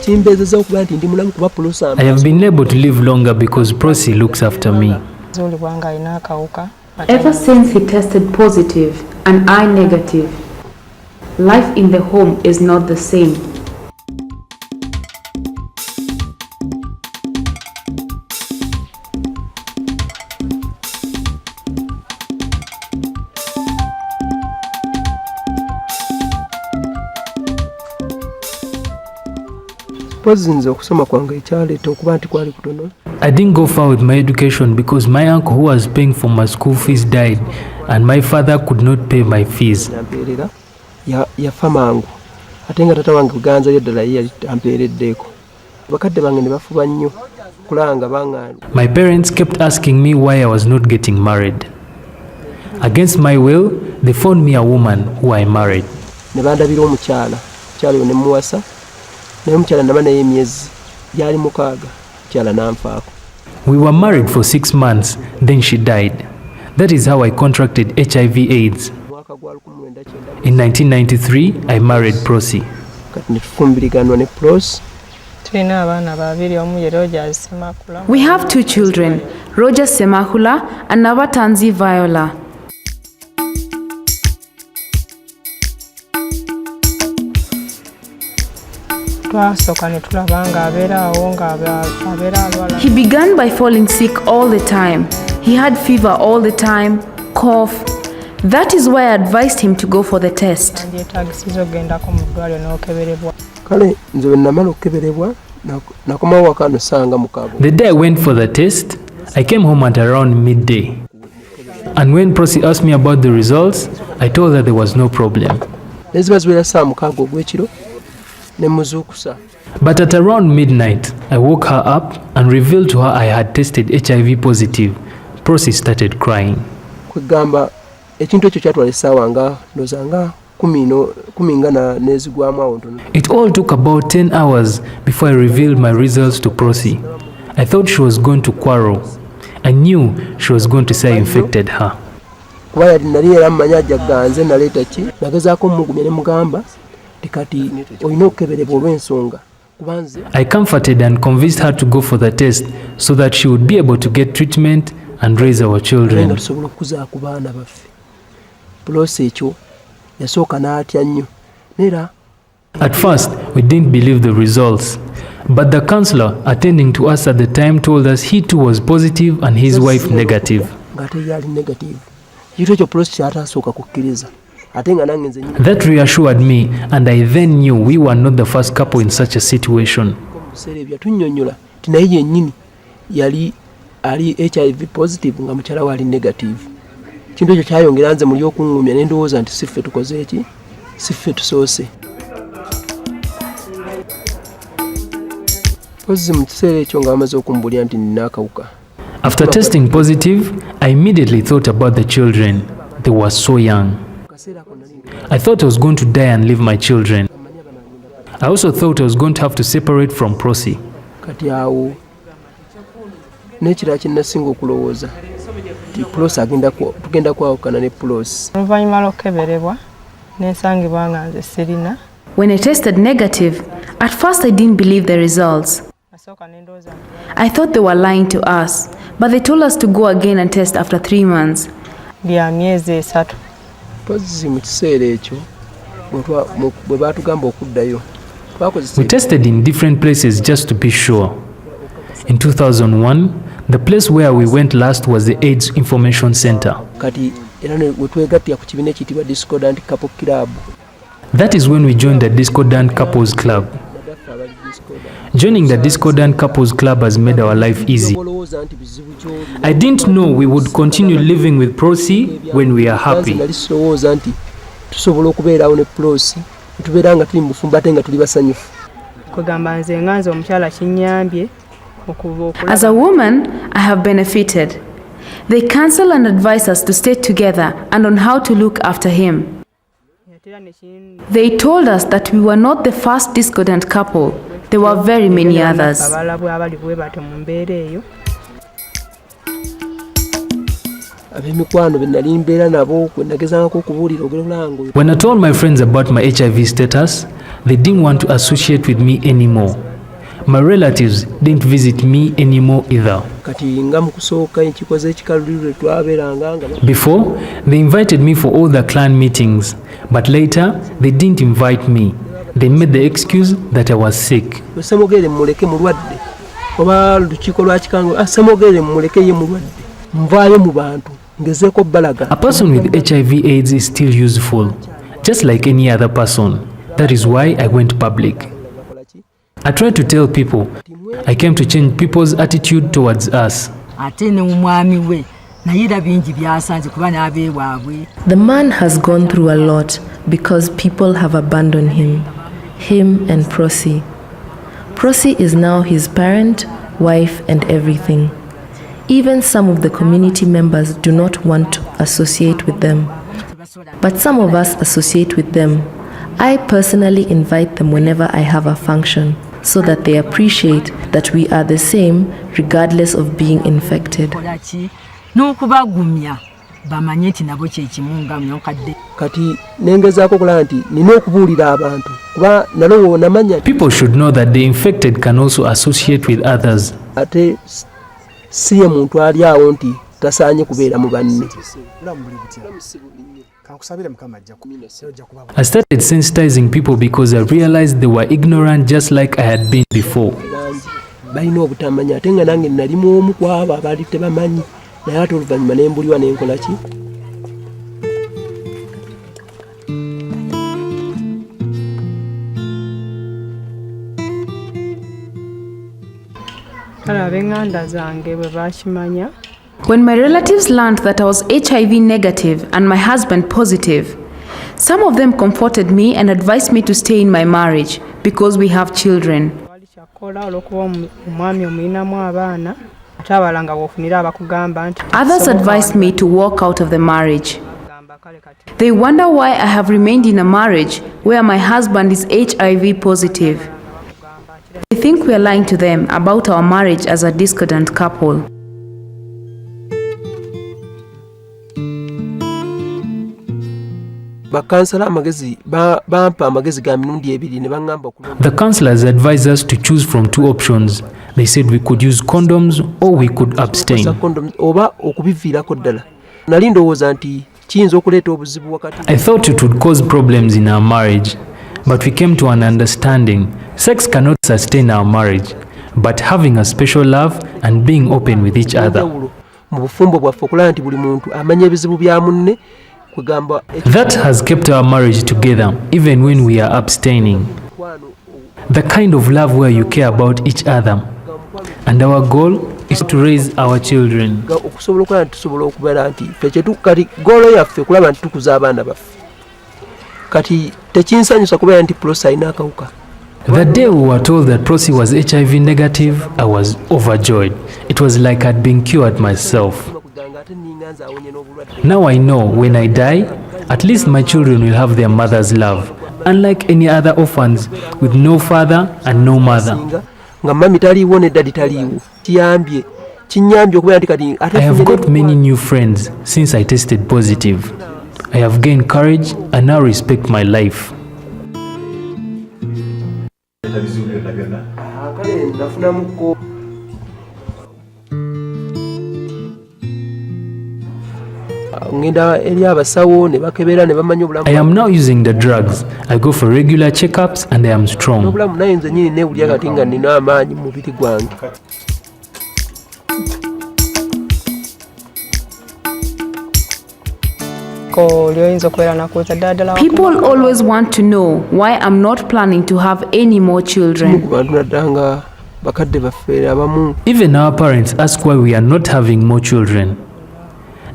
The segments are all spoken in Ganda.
I have been able to live longer because Prossy looks after me. Ever since he tested positive and I negative, life in the home is not the same. I didn't go far with my education because my uncle who was paying for my school fees died and my father could not pay my fees. My parents kept asking me why I was not getting married. Against my will, they found me a woman who I married. We were married for 6 months, then she died. That is how I contracted HIV/AIDS. In 1993, I married Prossy. We have 2 children, Roger Ssemwogerere and Nabatanzi Viola. He began by falling sick all the time. He had fever all the time, cough. That is why I advised him to go for the test. The day I went for the test, I came home at around midday. And when Prossy asked me about the results, I told her there was no problem. But at around midnight, I woke her up and revealed to her I had tested HIV positive. Prossy started crying. It all took about 10 hours before I revealed my results to Prossy. I thought she was going to quarrel. I knew she was going to say I infected her. I comforted and convinced her to go for the test so that she would be able to get treatment and raise our children. At first, we didn't believe the results, but the counselor attending to us at the time told us he too was positive and his wife negative. That reassured me, and I then knew we were not the first couple in such a situation. HIV positive nga mukyala wali negative. Kintu ekyo kyayongera nze muli okungumya ne ndowooza nti siffe tukoze eki, siffe tusoose. Prossy mu kiseera ekyo nga bamaze okumbulya nti nina akawuka. After testing positive, I immediately thought about the children. They were so young. I thought I was going to die and leave my children. I also thought I was going to have to separate from Prossy. Kati awo nekira kinnasinga okulowooza ti Prossy tugenda kwawukana ne Prossy. Oluvannyuma lw'okukeberebwa n'ensangibwa nga nze sirina. When I tested negative, at first I didn't believe the results. I thought they were lying to us, but they told us to go again and test after 3 months. Bya myezi 3. Prossy mu kiseera ekyo bwe baatugamba okuddayo. We tested in different places just to be sure. In 2001, the place where we went last was the AIDS Information Center. That is when we joined the Discordant Couples Club. Joining the Discordant Couples Club has made our life easy. I didn't know we would continue living with Prossy when we are happy. As a woman, I have benefited. They counsel and advise us to stay together and on how to look after him. They told us that we were not the first discordant couple. There were very many others. When I told my friends about my HIV status, they didn't want to associate with me anymore. My relatives didn't visit me anymore either. Before, they invited me for all the clan meetings, but later, they didn't invite me. They made the excuse that I was sick. A person with HIV/AIDS is still useful, just like any other person. That is why I went public. I tried to tell people I came to change people's attitude towards us. The man has gone through a lot because people have abandoned him and Prossy. Prossy is now his parent, wife, and everything. Even some of the community members do not want to associate with them. But some of us associate with them. I personally invite them whenever I have a function, so that they appreciate that we are the same regardless of being infected. People should know that the infected can also associate with others. I started sensitizing people because I realized they were ignorant just like I had been before. When my relatives learned that I was HIV negative and my husband positive, some of them comforted me and advised me to stay in my marriage because we have children. Others advised me to walk out of the marriage. They wonder why I have remained in a marriage where my husband is HIV positive. They think we are lying to them about our marriage as a discordant couple. The counselors advised us to choose from two options. They said we could use condoms or we could abstain. I thought it would cause problems in our marriage, but we came to an understanding. Sex cannot sustain our marriage, but having a special love and being open with each other. That has kept our marriage together, even when we are abstaining. The kind of love where you care about each other. And our goal is to raise our children. The day we were told that Prossy was HIV negative, I was overjoyed. It was like I'd been cured myself. Now I know when I die, at least my children will have their mother's love, unlike any other orphans with no father and no mother. I have got many new friends since I tested positive. I have gained courage and now respect my life. I am now using the drugs. I go for regular checkups and I am strong. People always want to know why I'm not planning to have any more children. Even our parents ask why we are not having more children.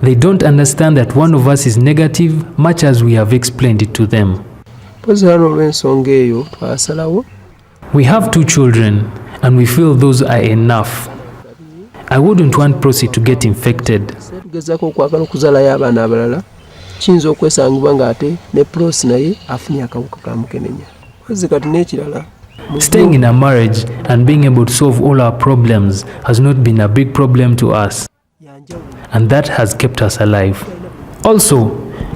They don't understand that one of us is negative, much as we have explained it to them. We have 2 children, and we feel those are enough. I wouldn't want Prossy to get infected. Staying in a marriage and being able to solve all our problems has not been a big problem to us. And that has kept us alive. Also,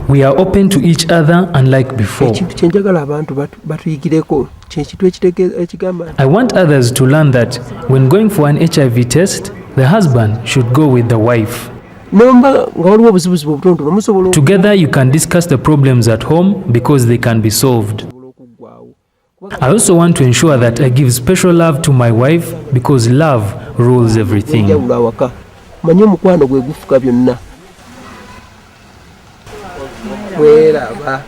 We are open to each other unlike before. ekintu kyenjagala abantu batuyigireko kyekintu ekigamba I want others to learn that when going for an HIV test, the husband should go with the wife. nomba nga waliwo obuzibuzibu obutonotono musobola Together you can discuss the problems at home because they can be solved. I also want to ensure that I give special love to my wife because love rules everything. enjawulo awaka manye omukwano gwe gufuka byonna mweraba